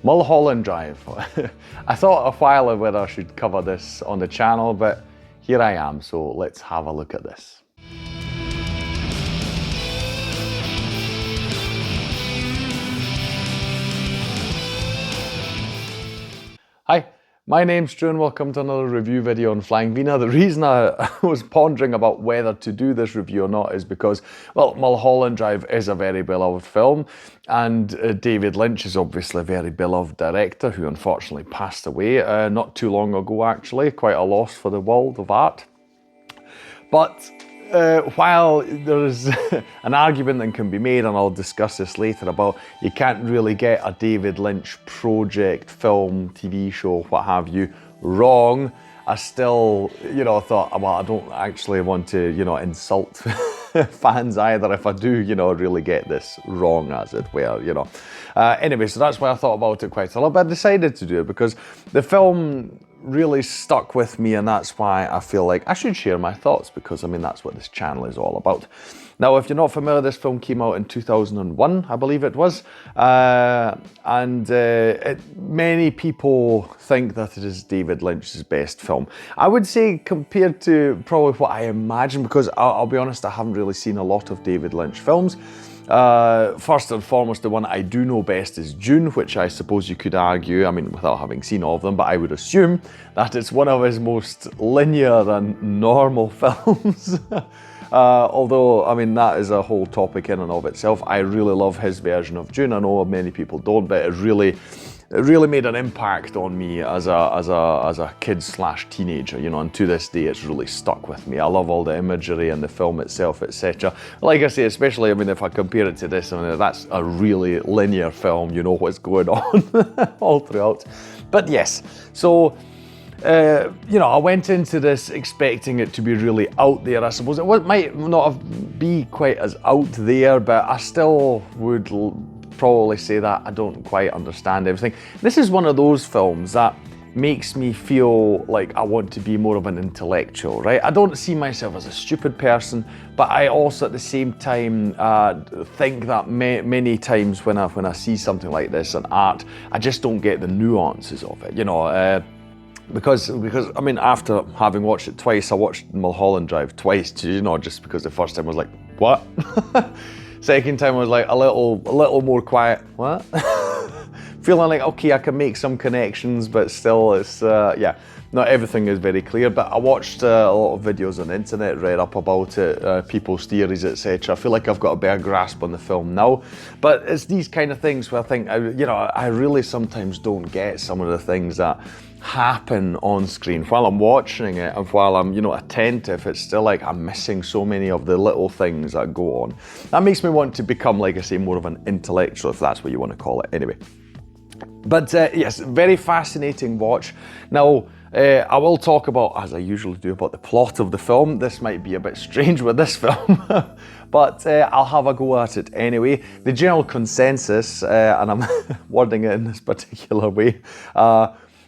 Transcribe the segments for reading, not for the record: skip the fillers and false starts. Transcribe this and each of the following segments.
Mulholland Drive. I thought a while of whether I should cover this on the channel, but here I am, so let's have a look at this. Hi, my name's Dune. Welcome to another review video on Flying Wiener. The reason I was pondering about whether to do this review or not is because, well, Mulholland Drive is a very beloved film, and David Lynch is obviously a very beloved director who unfortunately passed away not too long ago, actually. Quite a loss for the world of art. But while there is an argument that can be made, and I'll discuss this later, about you can't really get a David Lynch project, film, TV show, what have you, wrong, I still, thought, well, I don't actually want to, insult fans either if I do, really get this wrong, as it were, Anyway, so that's why I thought about it quite a lot, but I decided to do it because the film really stuck with me, and that's why I feel like I should share my thoughts, because that's what this channel is all about. Now, if you're not familiar, this film came out in 2001, I believe it was, many people think that it is David Lynch's best film. I would say compared to probably what I imagine, because I'll be honest, I haven't really seen a lot of David Lynch films. First and foremost, the one I do know best is Dune, which I suppose you could argue, without having seen all of them, but I would assume that it's one of his most linear and normal films. Although, that is a whole topic in and of itself. I really love his version of Dune. I know many people don't, but it really made an impact on me as a kid / teenager, and to this day it's really stuck with me. I love all the imagery and the film itself, etc. Like I say, especially, if I compare it to this, that's a really linear film, you know what's going on all throughout. But yes, so I went into this expecting it to be really out there, I suppose. It might not be quite as out there, but I still would probably say that I don't quite understand everything. This is one of those films that makes me feel like I want to be more of an intellectual, right? I don't see myself as a stupid person, but I also at the same time think that many times when I see something like this in art, I just don't get the nuances of it, Because after having watched it twice, I watched Mulholland Drive twice, just because the first time I was like, what? Second time I was like a little more quiet, what? Feeling like, okay, I can make some connections, but still it's, not everything is very clear. But I watched a lot of videos on the internet, read up about it, people's theories, etc. I feel like I've got a better grasp on the film now. But it's these kind of things where I think, I really sometimes don't get some of the things that happen on screen while I'm watching it, and while I'm attentive, it's still like I'm missing so many of the little things that go on. That makes me want to become, like I say, more of an intellectual, if that's what you want to call it. Anyway, but yes, very fascinating watch. Now I will talk about, as I usually do, about the plot of the film. This might be a bit strange with this film, but I'll have a go at it anyway. The general consensus, and I'm wording it in this particular way,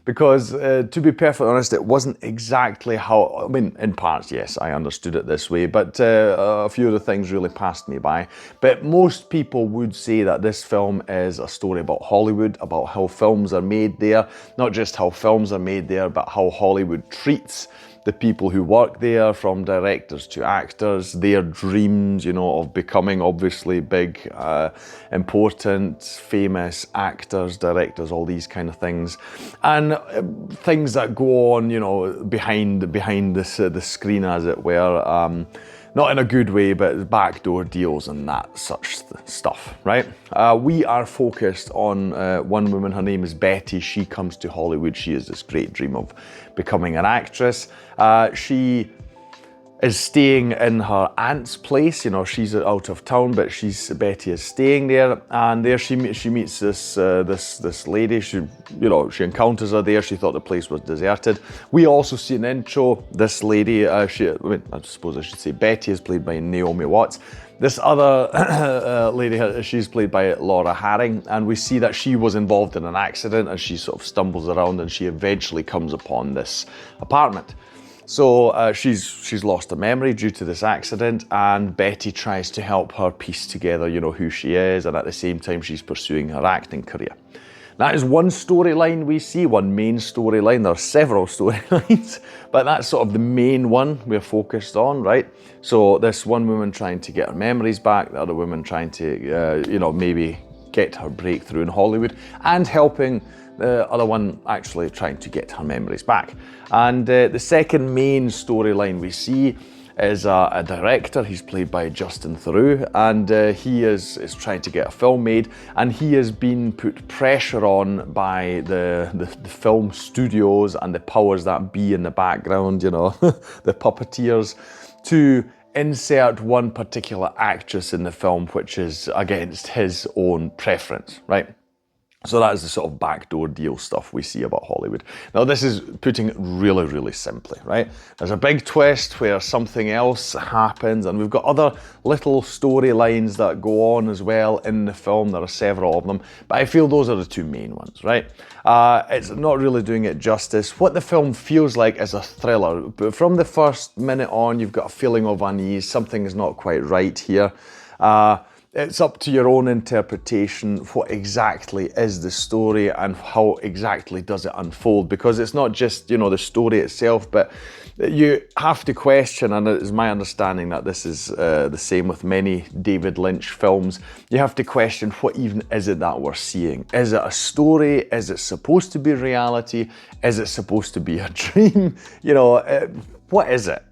because to be perfectly honest, it wasn't exactly how, in parts, yes, I understood it this way, but a few of the things really passed me by. But most people would say that this film is a story about Hollywood, about how films are made there, not just how films are made there, but how Hollywood treats the people who work there, from directors to actors, their dreams, of becoming obviously big, important, famous actors, directors, all these kind of things. And things that go on, behind the screen, as it were. Not in a good way, but backdoor deals and that such stuff, right? We are focused on one woman. Her name is Betty. She comes to Hollywood. She has this great dream of becoming an actress. She is staying in her aunt's place. She's out of town, but Betty is staying there, and there she meets this lady. She encounters her there. She thought the place was deserted. We also see an intro. This lady, I suppose I should say Betty, is played by Naomi Watts. This other lady, she's played by Laura Harring, and we see that she was involved in an accident, and she sort of stumbles around, and she eventually comes upon this apartment. So she's lost her memory due to this accident, and Betty tries to help her piece together, who she is, and at the same time she's pursuing her acting career. That is one storyline we see, one main storyline. There are several storylines, but that's sort of the main one we're focused on, right? So this one woman trying to get her memories back, the other woman trying to, maybe get her breakthrough in Hollywood, and helping the other one actually trying to get her memories back. And the second main storyline we see is a director. He's played by Justin Theroux, and he is trying to get a film made, and he has been put pressure on by the film studios and the powers that be in the background, the puppeteers, to insert one particular actress in the film which is against his own preference, right? So that is the sort of backdoor deal stuff we see about Hollywood. Now, this is putting it really, really simply, right? There's a big twist where something else happens, and we've got other little storylines that go on as well in the film. There are several of them, but I feel those are the two main ones, right? It's not really doing it justice. What the film feels like is a thriller, but from the first minute on, you've got a feeling of unease. Something is not quite right here. It's up to your own interpretation. What exactly is the story and how exactly does it unfold? Because it's not just, the story itself, but you have to question, and it is my understanding that this is the same with many David Lynch films, you have to question, what even is it that we're seeing? Is it a story? Is it supposed to be reality? Is it supposed to be a dream? What is it?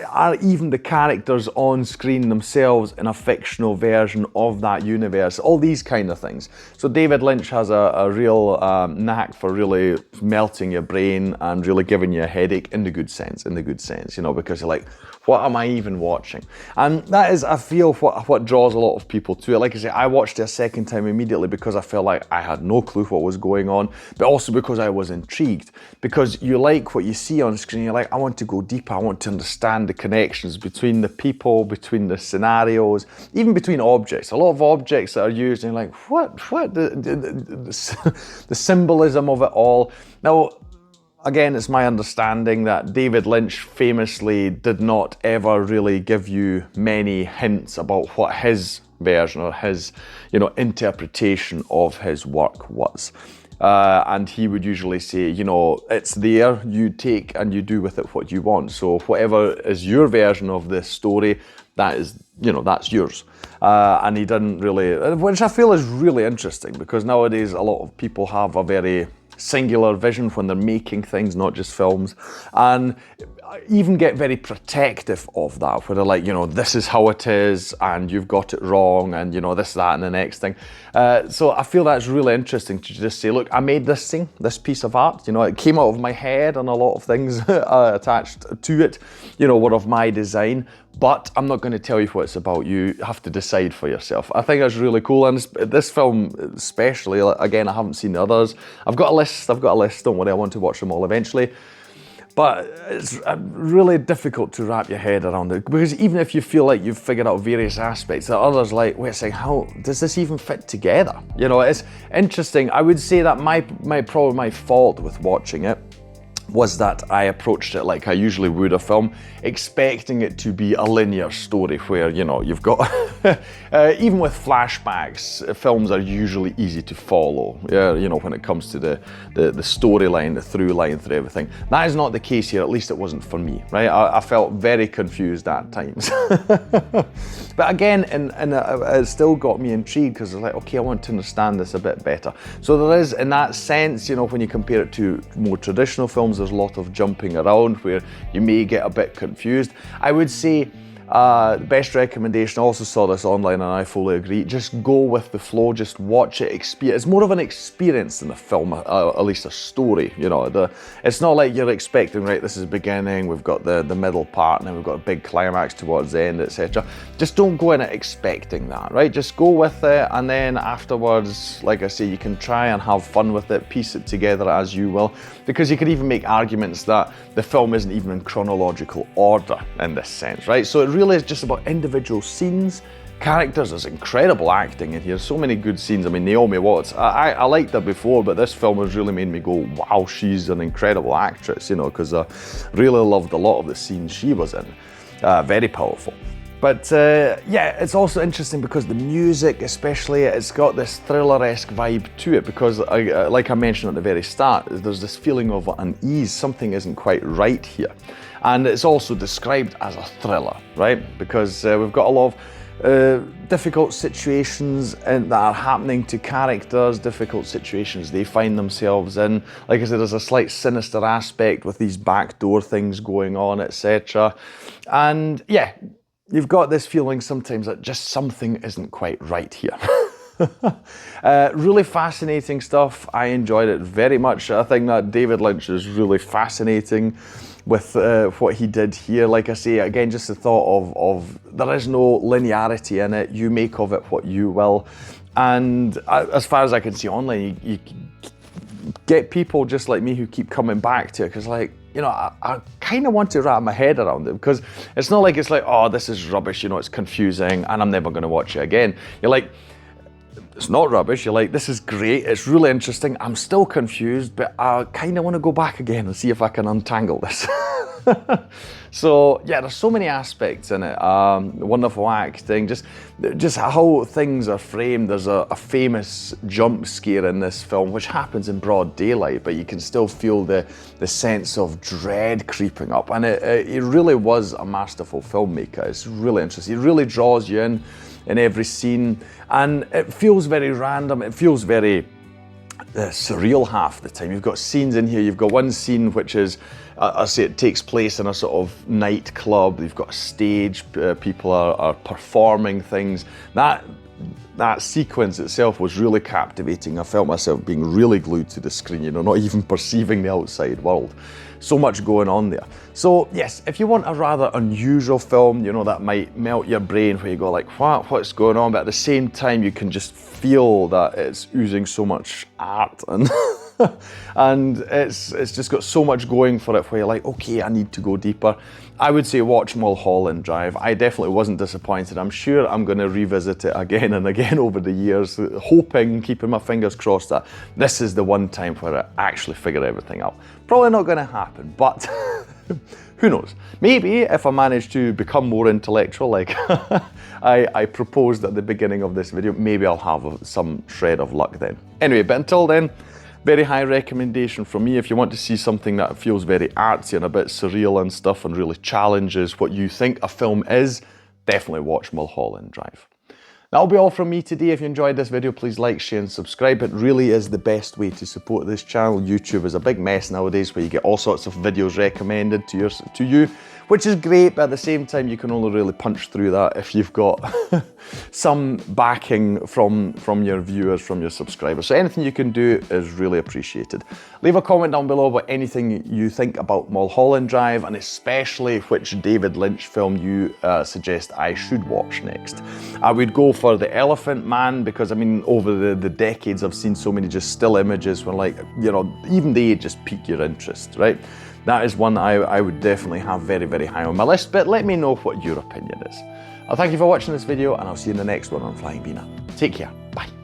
Are even the characters on screen themselves in a fictional version of that universe? All these kind of things. So David Lynch has a real knack for really melting your brain and really giving you a headache in the good sense, because you're like, what am I even watching? And that is, I feel, what draws a lot of people to it. Like I say, I watched it a second time immediately because I felt like I had no clue what was going on, but also because I was intrigued. Because you like what you see on screen, you're like, I want to go deeper, I want to understand the connections between the people, between the scenarios, even between objects. A lot of objects that are used, and you're like, what? The symbolism of it all. Now, again, it's my understanding that David Lynch famously did not ever really give you many hints about what his version or his, interpretation of his work was. And he would usually say, it's there, you take and you do with it what you want. So whatever is your version of this story, that is, that's yours. And he didn't really, which I feel is really interesting, because nowadays a lot of people have a very singular vision when they're making things, not just films, and even get very protective of that, where they're like, this is how it is, and you've got it wrong, and this, that, and the next thing. So I feel that's really interesting to just say, look, I made this thing, this piece of art, it came out of my head, and a lot of things attached to it, were of my design, but I'm not going to tell you what it's about. You have to decide for yourself. I think that's really cool, and this film especially, again, I haven't seen the others. I've got a list, don't worry, I want to watch them all eventually. But it's really difficult to wrap your head around it, because even if you feel like you've figured out various aspects, there are others like, wait a second, how does this even fit together? It's interesting. I would say that probably my fault with watching it was that I approached it like I usually would a film, expecting it to be a linear story where, you've got, even with flashbacks, films are usually easy to follow, when it comes to the storyline, the through line through everything. That is not the case here, at least it wasn't for me, right? I felt very confused at times. But again, it still got me intrigued, because it's like, okay, I want to understand this a bit better. So there is, in that sense, when you compare it to more traditional films, there's a lot of jumping around where you may get a bit confused. I would say the best recommendation, I also saw this online and I fully agree, just go with the flow, just watch it, experience. It's more of an experience than a film, at least a story, it's not like you're expecting, right, this is the beginning, we've got the middle part, and then we've got a big climax towards the end, etc. Just don't go in it expecting that, right? Just go with it, and then afterwards, like I say, you can try and have fun with it, piece it together as you will, because you could even make arguments that the film isn't even in chronological order in this sense, right? So it really is just about individual scenes, characters. There's incredible acting in here, so many good scenes. I mean, Naomi Watts, I liked her before, but this film has really made me go, wow, she's an incredible actress, because I really loved a lot of the scenes she was in. Very powerful. But yeah, it's also interesting because the music, especially, it's got this thriller-esque vibe to it because, like I mentioned at the very start, there's this feeling of unease. Something isn't quite right here. And it's also described as a thriller, right? Because we've got a lot of difficult situations that are happening to characters, difficult situations they find themselves in. Like I said, there's a slight sinister aspect with these backdoor things going on, etc. And yeah, you've got this feeling sometimes that just something isn't quite right here. Really fascinating stuff. I enjoyed it very much. I think that David Lynch is really fascinating with what he did here. Like I say, again, just the thought of there is no linearity in it. You make of it what you will. And as far as I can see online, you get people just like me who keep coming back to it because, like, you know, I kind of want to wrap my head around it because it's not like it's like, oh, this is rubbish, you know, it's confusing and I'm never going to watch it again. You're like, it's not rubbish. You're like, this is great. It's really interesting. I'm still confused, but I kind of want to go back again and see if I can untangle this. So yeah, there's so many aspects in it. Wonderful acting, just how things are framed. There's a famous jump scare in this film, which happens in broad daylight, but you can still feel the sense of dread creeping up. And it really was a masterful filmmaker. It's really interesting. It really draws you in every scene, and it feels very random. It feels very surreal half the time. You've got scenes in here. You've got one scene which is, I say, it takes place in a sort of nightclub. You've got a stage. People are performing things. That sequence itself was really captivating. I felt myself being really glued to the screen, you know, not even perceiving the outside world. So much going on there. So yes, if you want a rather unusual film, you know, that might melt your brain where you go like, what's going on? But at the same time, you can just feel that it's oozing so much art and and it's just got so much going for it where you're like, okay, I need to go deeper. I would say watch Mulholland Drive. I definitely wasn't disappointed. I'm sure I'm going to revisit it again and again over the years, hoping, keeping my fingers crossed that this is the one time where I actually figure everything out. Probably not going to happen, but who knows? Maybe if I manage to become more intellectual, like I proposed at the beginning of this video, maybe I'll have some shred of luck then. Anyway, but until then, very high recommendation from me. If you want to see something that feels very artsy and a bit surreal and stuff and really challenges what you think a film is, definitely watch Mulholland Drive. That'll be all from me today. If you enjoyed this video, please like, share and subscribe. It really is the best way to support this channel. YouTube is a big mess nowadays where you get all sorts of videos recommended to you, which is great, but at the same time, you can only really punch through that if you've got some backing from your viewers, from your subscribers. So anything you can do is really appreciated. Leave a comment down below about anything you think about Mulholland Drive, and especially which David Lynch film you suggest I should watch next. I would go for The Elephant Man because, I mean, over the decades, I've seen so many just still images where, like, you know, even they just pique your interest, right? That is one I would definitely have very, very high on my list, but let me know what your opinion is. I'll thank you for watching this video, and I'll see you in the next one on Flying Wiener. Take care. Bye.